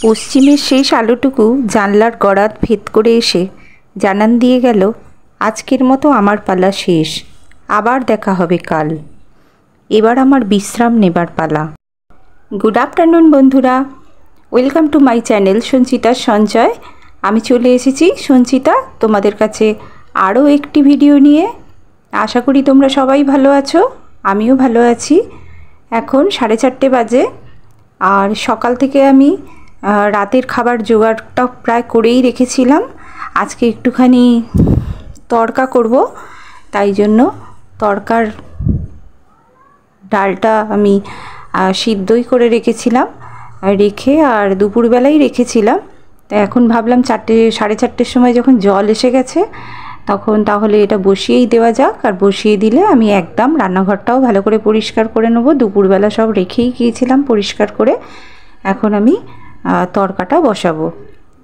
পশ্চিমের শেষ আলোটুকু জানলার গড়াত ভেদ করে এসে জানান দিয়ে গেল, আজকের মতো আমার পালা শেষ, আবার দেখা হবে কাল। এবার আমার বিশ্রাম নেবার পালা। গুড আফটারনুন বন্ধুরা, ওয়েলকাম টু মাই চ্যানেল সঞ্চিতার সঞ্চয়। আমি চলে এসেছি সঞ্চিতা তোমাদের কাছে আরও একটি ভিডিও নিয়ে। আশা করি তোমরা সবাই ভালো আছো, আমিও ভালো আছি। এখন 4:30 বাজে, আর সকাল থেকে আমি রাতের খাবার জোগাড়টা প্রায় করেই রেখেছিলাম। আজকে একটুখানি তড়কা করব, তাই জন্য তড়কার ডালটা আমি সিদ্ধই করে রেখেছিলাম, রেখে আর দুপুরবেলাই রেখেছিলাম। তা এখন ভাবলাম 4:30 সময় যখন জল এসে গেছে তখন তাহলে এটা বসিয়েই দেওয়া যাক। আর বসিয়ে দিলে আমি একদম রান্নাঘরটাও ভালো করে পরিষ্কার করে নেব। দুপুরবেলা সব রেখেই গিয়েছিলাম পরিষ্কার করে। এখন আমি তড়কাটা বসাবো।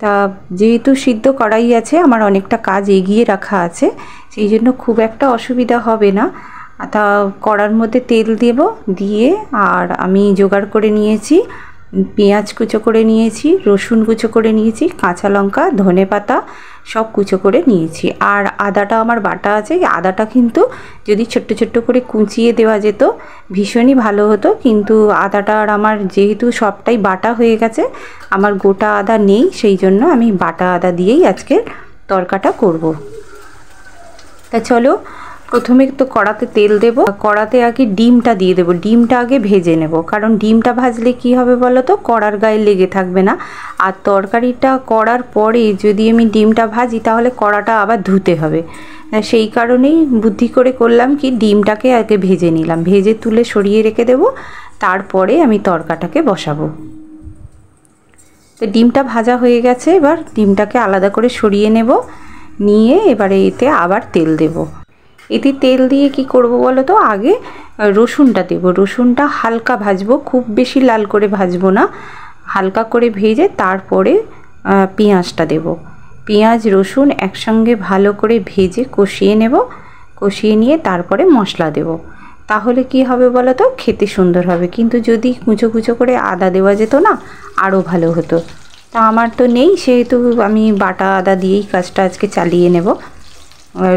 তা যেহেতু সিদ্ধ কড়াই আছে, আমার অনেকটা কাজ এগিয়ে রাখা আছে, সেই জন্য খুব একটা অসুবিধা হবে না। তা কড়ার মধ্যে তেল দেব, দিয়ে আর আমি জোগাড় করে নিয়েছি পেঁয়াজ কুচো করে নিয়েছি, রসুন কুচো করে নিয়েছি, কাঁচা লঙ্কা, ধনেপাতা সব কুচো করে নিয়েছি। আর আদাটা আমার বাটা আছে। আদাটা কিন্তু যদি ছোট্ট ছোট্ট করে কুচিয়ে দেওয়া যেত ভীষণই ভালো হতো, কিন্তু আদাটা আর আমার যেহেতু সবটাই বাটা হয়ে গেছে, আমার গোটা আদা নেই, সেই জন্য আমি বাটা আদা দিয়েই আজকের তড়কাটা করব। তা চলো, প্রথমে তো কড়াতে তেল দেব। কড়াতে আগে ডিমটা দিয়ে দেব, ডিমটা আগে ভেজে নেব, কারণ ডিমটা ভাজলে কি হবে বলো তো, কড়ার গায়ে লেগে থাকবে না। আর তরকারিটা করার পরে যদি আমি ডিমটা ভাজি তাহলে কড়াটা আবার ধুতে হবে, সেই কারণেই বুদ্ধি করে করলাম কি ডিমটাকে আগে ভেজে নিলাম, ভেজে তুলে সরিয়ে রেখে দেব, তারপরে আমি তরকাটাকে বসাবো। তো ডিমটা ভাজা হয়ে গেছে, এবার ডিমটাকে আলাদা করে সরিয়ে নেব, নিয়ে এবারে এতে আবার তেল দেব। এতে তেল দিয়ে কি করব বলো তো, আগে রসুনটা দেব, রসুনটা হালকা ভাজবো, খুব বেশি লাল করে ভাজবো না, হালকা করে ভেজে তারপরে পেঁয়াজটা দেব। পেঁয়াজ রসুন একসঙ্গে ভালো করে ভেজে কষিয়ে নেব, কষিয়ে নিয়ে তারপরে মশলা দেব। তাহলে কি হবে বলো তো, খেতে সুন্দর হবে। কিন্তু যদি কুচো কুচো করে আদা দেওয়া যেত না, আরও ভালো হতো। তা আমার তো নেই, সেহেতু আমি বাটা আদা দিয়েই কাজটা আজকে চালিয়ে নেব।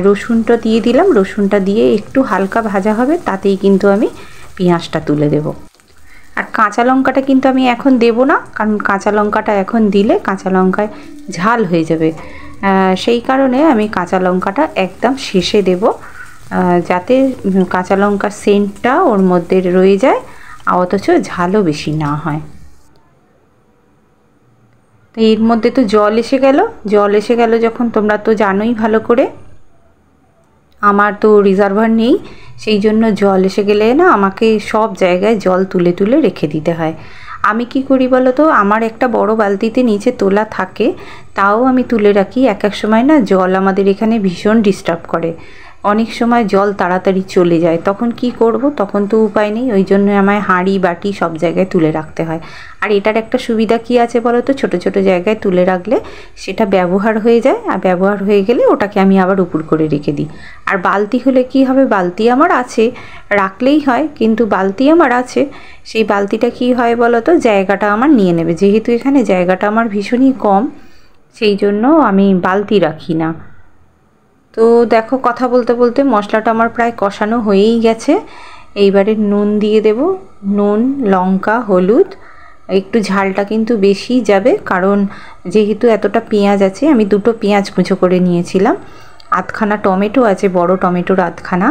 রসুনটা দিয়ে দিলাম, রসুনটা দিয়ে একটু হালকা ভাজা হবে, তাতেই কিন্তু আমি পেঁয়াজটা তুলে দেব। আর কাঁচা লঙ্কাটা কিন্তু আমি এখন দেব না, কারণ কাঁচা লঙ্কাটা এখন দিলে কাঁচা লঙ্কায় ঝাল হয়ে যাবে, সেই কারণে আমি কাঁচা লঙ্কাটা একদম শেষে দেব, যাতে কাঁচা লঙ্কার সেন্টটা ওর মধ্যে রয়ে যায়, অথচ ঝালও বেশি না হয়। তো এর মধ্যে তো জল এসে গেল, জল এসে গেল যখন, তোমরা তো জানোই ভালো করে আমার তো রিজার্ভার নেই, সেই জন্য জল এসে গেলে না আমাকে সব জায়গায় জল তুলে তুলে রেখে দিতে হয়। আমি কি করি বলো তো, আমার একটা বড় বালতিতে নিচে তোলা থাকে, তাও আমি তুলে রাখি। এক এক সময় না জল আমাদের এখানে ভীষণ ডিস্টার্ব করে, অনেক সময় জল তাড়াতাড়ি চলে যায়, তখন কি করব, তখন তো উপায় নেই, ওই জন্য আমায় হাঁড়ি বাটি সব জায়গায় তুলে রাখতে হয়। আর এটার একটা সুবিধা কি আছে বলো তো, ছোট ছোট জায়গায় তুলে রাখলে সেটা ব্যবহার হয়ে যায়, আর ব্যবহার হয়ে গেলে ওটাকে আমি আবার উপর করে রেখে দিই। আর বালতি হলে কি হবে, বালতি আমার আছে, রাখলেই হয়, কিন্তু বালতি আমার আছে, সেই বালতিটা কি হয় বলো তো, জায়গাটা আমার নিয়ে নেবে, যেহেতু এখানে জায়গাটা আমার ভীষণই কম, সেই জন্য আমি বালতি রাখি না। তো দেখো, কথা বলতে বলতে মশলাটা আমার প্রায় কষানো হয়েই গেছে। এইবারে নুন দিয়ে দেব, নুন, লঙ্কা, হলুদ। একটু ঝালটা কিন্তু বেশি যাবে, কারণ যেহেতু এতটা পেঁয়াজ আছে, আমি 2টো পেঁয়াজ কুচো করে নিয়েছিলাম, আধখানা টমেটো আছে, বড় টমেটোর আধখানা,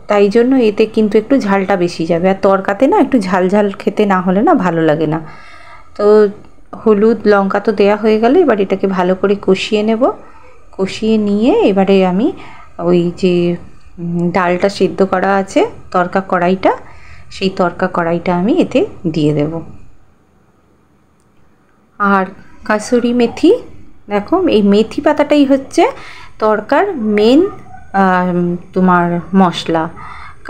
তাই জন্য এতে কিন্তু একটু ঝালটা বেশি যাবে। আর তরকাতে না একটু ঝাল ঝাল খেতে না হলে না ভালো লাগে না। তো হলুদ লঙ্কা তো দেয়া হয়ে গেল, এবার এটাকে ভালো করে কষিয়ে নেব। কষিয়ে নিয়ে এবারে আমি ওই যে ডালটা সিদ্ধ করা আছে তড়কা কড়াইটা, সেই তড়কা কড়াইটা আমি এতে দিয়ে দেব। আর কাসুরি মেথি, দেখো এই মেথি পাতাটাই হচ্ছে তড়কার মেন তোমার মশলা।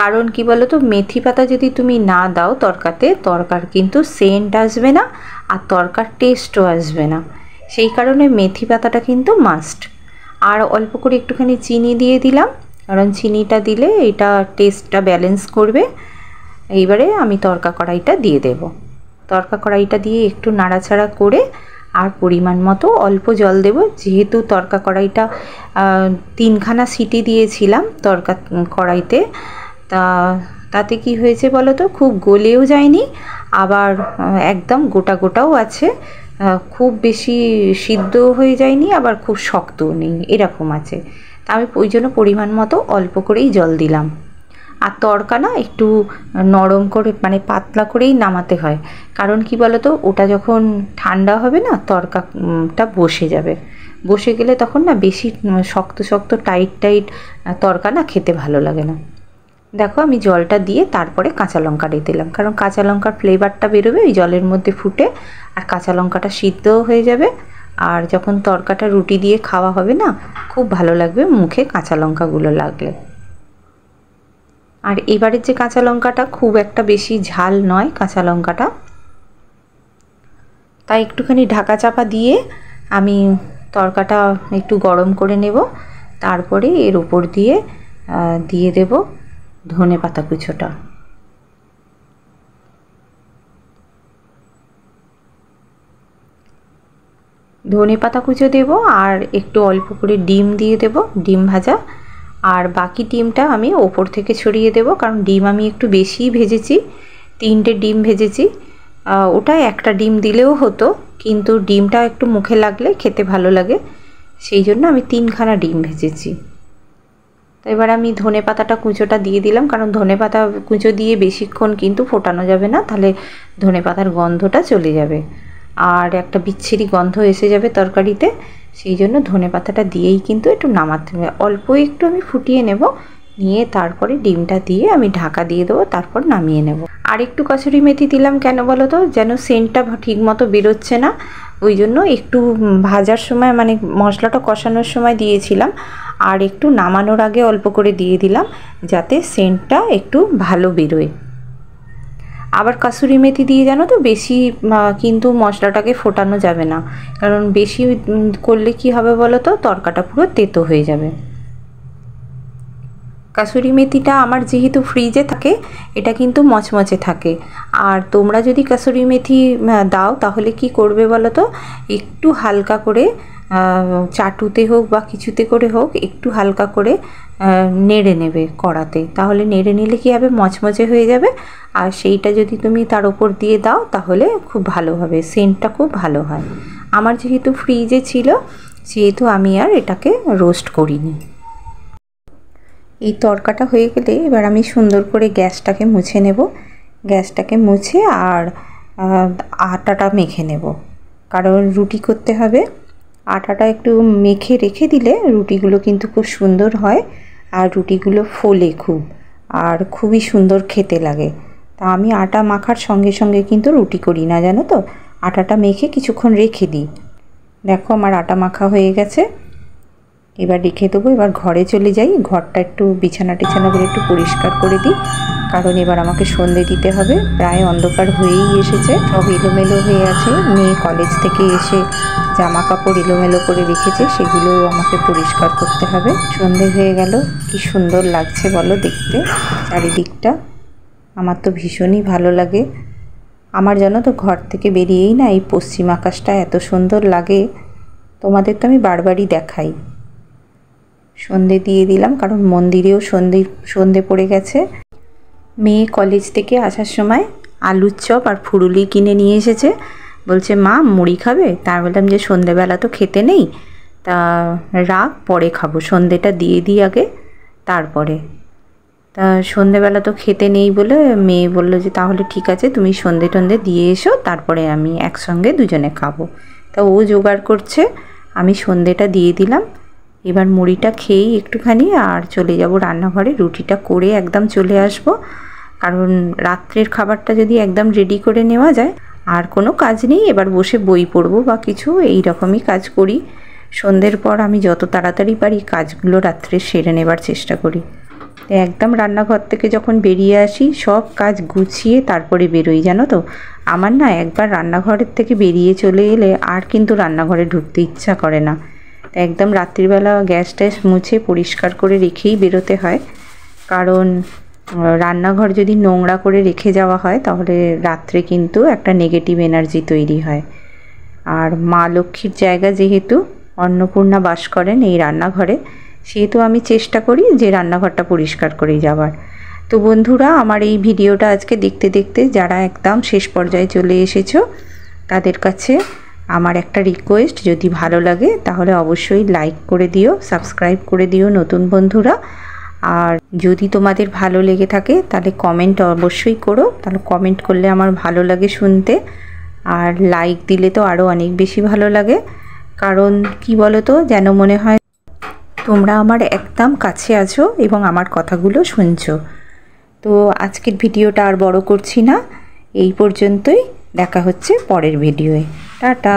কারণ কি বলো তো, মেথি পাতা যদি তুমি না দাও তড়কাতে, তড়কার কিন্তু সেন্ট আসবে না, আর তড়কার টেস্টও আসবে না, সেই কারণে মেথি পাতাটা কিন্তু মাস্ট। আর অল্প করে একটুখানি চিনি দিয়ে দিলাম, কারণ চিনিটা দিলে এটা টেস্টটা ব্যালেন্স করবে। এইবারে আমি তড়কা কড়াইটা দিয়ে দেব। তরকা কড়াইটা দিয়ে একটু নাড়াচাড়া করে আর পরিমাণ মতো অল্প জল দেব। যেহেতু তরকা কড়াইটা 3খানা সিটি দিয়েছিলাম তরকা কড়াইতে, তাতে কি হয়েছে বলো তো, খুব গলেও যায়নি, আবার একদম গোটা গোটাও আছে, খুব বেশি সিদ্ধ হয়ে যায়নি, আবার খুব শক্তও নেই, এরকম আছে। তা আমি ওই জন্য পরিমাণ মতো অল্প করেই জল দিলাম। আর তরকা না একটু নরম করে মানে পাতলা করেই নামাতে হয়, কারণ কি বলো তো, ওটা যখন ঠান্ডা হবে না তরকাটা বসে যাবে, বসে গেলে তখন না বেশি শক্ত শক্ত টাইট টাইট তরকা না খেতে ভালো লাগে না। দেখো আমি জলটা দিয়ে তারপরে কাঁচা লঙ্কা দিয়ে দিলাম, কারণ কাঁচা লঙ্কার ফ্লেভারটা বেরোবে ওই জলের মধ্যে ফুটে, আর কাঁচা লঙ্কাটা সিদ্ধও হয়ে যাবে। আর যখন তরকাটা রুটি দিয়ে খাওয়া হবে না, খুব ভালো লাগবে মুখে কাঁচা লঙ্কাগুলো লাগলে। আর এবারের যে কাঁচা লঙ্কাটা খুব একটা বেশি ঝাল নয় কাঁচা লঙ্কাটা, তাই একটুখানি ঢাকা চাপা দিয়ে আমি তরকাটা একটু গরম করে নেব। তারপরে এর উপর দিয়ে দিয়ে দেব ধনেপাতা কুচোটা। ধনেপাতা কুচো দেব, আর একটু অল্প করে ডিম দিয়ে দেব, ডিম ভাজা। আর বাকি ডিমটা আমি ওপর থেকে ছড়িয়ে দেব, কারণ ডিম আমি একটু বেশিই ভেজেছি, 3টে ডিম ভেজেছি। ওটা একটা ডিম দিলেও হতো, কিন্তু ডিমটা একটু মুখে লাগলে খেতে ভালো লাগে, সেই জন্য আমি 3খানা ডিম ভেজেছি। তো এবার আমি ধনেপাতাটা কুচোটা দিয়ে দিলাম, কারণ ধনেপাতা কুচো দিয়ে বেশিক্ষণ কিন্তু ফোটানো যাবে না, তাহলে ধনেপাতার গন্ধটা চলে যাবে আর একটা বিচ্ছিরি গন্ধ এসে যাবে তরকারিতে, সেই জন্য ধনেপাতাটা দিয়েই কিন্তু একটু নামাতে হবে। অল্প একটু আমি ফুটিয়ে নেব, নিয়ে তারপরে ডিমটা দিয়ে আমি ঢাকা দিয়ে দেবো, তারপর নামিয়ে নেব। আর একটু কসুরি মেথি দিলাম, কেন বলো তো, যেন সেন্টটা ঠিক মতো বেরোচ্ছে না, ওই জন্য একটু ভাজার সময় মানে মশলাটা কষানোর সময় দিয়েছিলাম, আর একটু নামানোর আগে অল্প করে দিয়ে দিলাম, যাতে সেন্টটা একটু ভালো বেরোয়। আবার কাসুরি মেথি দিয়ে জানো তো বেশি কিন্তু মশলাটাকে ফোটানো যাবে না, কারণ বেশি করলে কি হবে বলো তো, তরকাটা পুরো তেতো হয়ে যাবে। কাসুরি মেথিটা আমার যেহেতু ফ্রিজে থাকে, এটা কিন্তু মচমচে থাকে। আর তোমরা যদি কাসুরি মেথি দাও তাহলে কি করবে বলো তো, একটু হালকা করে চাটুতে হোক বা কিছুতে করে হোক একটু হালকা করে নেড়ে নেবে কড়াতে, তাহলে নেড়ে নিলে কি হবে, মচমচে হয়ে যাবে। আর সেইটা যদি তুমি তার ওপর দিয়ে দাও তাহলে খুব ভালো হবে, সেন্টটা খুব ভালো হয়। আমার যেহেতু ফ্রিজে ছিল সেহেতু আমি আর এটাকে রোস্ট করিনি। এই তরকাটা হয়ে গেলে এবার আমি সুন্দর করে গ্যাসটাকে মুছে নেব, গ্যাসটাকে মুছে আর আটাটা মেখে নেব, কারণ রুটি করতে হবে। আটাটা একটু মেখে রেখে দিলে রুটিগুলো কিন্তু খুব সুন্দর হয়, আর রুটিগুলো ফোলে খুব, আর খুবই সুন্দর খেতে লাগে। তা আমি আটা মাখার সঙ্গে সঙ্গে কিন্তু রুটি করি না, জানো তো, আটাটা মেখে কিছুক্ষণ রেখে দিই। দেখো আমার আটা মাখা হয়ে গেছে, এবার রেখে দেবো। এবার ঘরে চলে যাই, ঘরটা একটু বিছানা টিছানাগুলো একটু পরিষ্কার করে দিই, কারণ এবার আমাকে সন্ধে দিতে হবে, প্রায় অন্ধকার হয়েই এসেছে, সব এলোমেলো হয়ে আছে। মেয়ে কলেজ থেকে এসে জামা কাপড় এলোমেলো করে রেখেছে, সেগুলো আমাকে পরিষ্কার করতে হবে। সন্ধে হয়ে গেল, কি সুন্দর লাগছে বলো দেখতে চারিদিকটা, আমার তো ভীষণই ভালো লাগে। আমার জানো তো ঘর থেকে বেরিয়েই না এই পশ্চিম আকাশটা এত সুন্দর লাগে, তোমাদের তো আমি বারবারই দেখাই। সন্ধে দিয়ে দিলাম, কারণ মন্দিরেও সন্ধে পড়ে গেছে। মেয়ে কলেজ থেকে আসার সময় আলুর চপ আর ফুরুলি কিনে নিয়ে এসেছে, বলছে মা মুড়ি খাবে? তার বললাম যে সন্ধেবেলা তো খেতে নেই, তা রাখ পরে খাবো, সন্ধেটা দিয়ে দিই আগে তারপরে। তা সন্ধেবেলা তো খেতে নেই বলে মেয়ে বললো যে তাহলে ঠিক আছে তুমি সন্ধে টন্ধে দিয়ে এসো, তারপরে আমি একসঙ্গে দুজনে খাবো। তা ও জোগাড় করছে, আমি সন্ধেটা দিয়ে দিলাম। এবার মুড়িটা খেয়েই একটুখানি আর চলে যাব রান্নাঘরে, রুটিটা করে একদম চলে আসব, কারণ রাত্রের খাবারটা যদি একদম রেডি করে নেওয়া যায় আর কোনো কাজ নেই, এবার বসে বই পড়বো বা কিছু এই রকমই কাজ করি। সন্ধ্যের পর আমি যত তাড়াতাড়ি পারি কাজগুলো রাত্রে সেরে নেবার চেষ্টা করি। একদম রান্নাঘর থেকে যখন বেরিয়ে আসি সব কাজ গুছিয়ে তারপরে বেরোই, জানো তো। আমার না একবার রান্নাঘরের থেকে বেরিয়ে চলে এলে আর কিন্তু রান্নাঘরে ঢুকতে ইচ্ছা করে না, একদম রাত্রিবেলা গ্যাস ট্যাস মুছে পরিষ্কার করে রেখেই বেরোতে হয়, কারণ রান্নাঘর যদি নোংরা করে রেখে যাওয়া হয় তাহলে রাত্রে কিন্তু একটা নেগেটিভ এনার্জি তৈরি হয়। আর মা লক্ষ্মীর জায়গা যেহেতু, অন্নপূর্ণা বাস করেন এই রান্নাঘরে, সেহেতু আমি চেষ্টা করি যে রান্নাঘরটা পরিষ্কার করেই যাবার। তো বন্ধুরা, আমার এই ভিডিওটা আজকে দেখতে দেখতে যারা একদম শেষ পর্যায়ে চলে এসেছো, তাদের কাছে আমার একটা রিকোয়েস্ট, যদি ভালো লাগে তাহলে অবশ্যই লাইক করে দিও, সাবস্ক্রাইব করে দিও নতুন বন্ধুরা। আর যদি তোমাদের ভালো লেগে থাকে তাহলে কমেন্ট অবশ্যই করো, তাহলে কমেন্ট করলে আমার ভালো লাগে শুনতে। আর লাইক দিলে তো আরও অনেক বেশি ভালো লাগে, কারণ কি বলো তো, যেন মনে হয় তোমরা আমার একদম কাছে আছো এবং আমার কথাগুলো শুনছো। তো আজকের ভিডিওটা আর বড় করছি না, এই পর্যন্তই। দেখা হচ্ছে পরের ভিডিওয়ে। টাটা।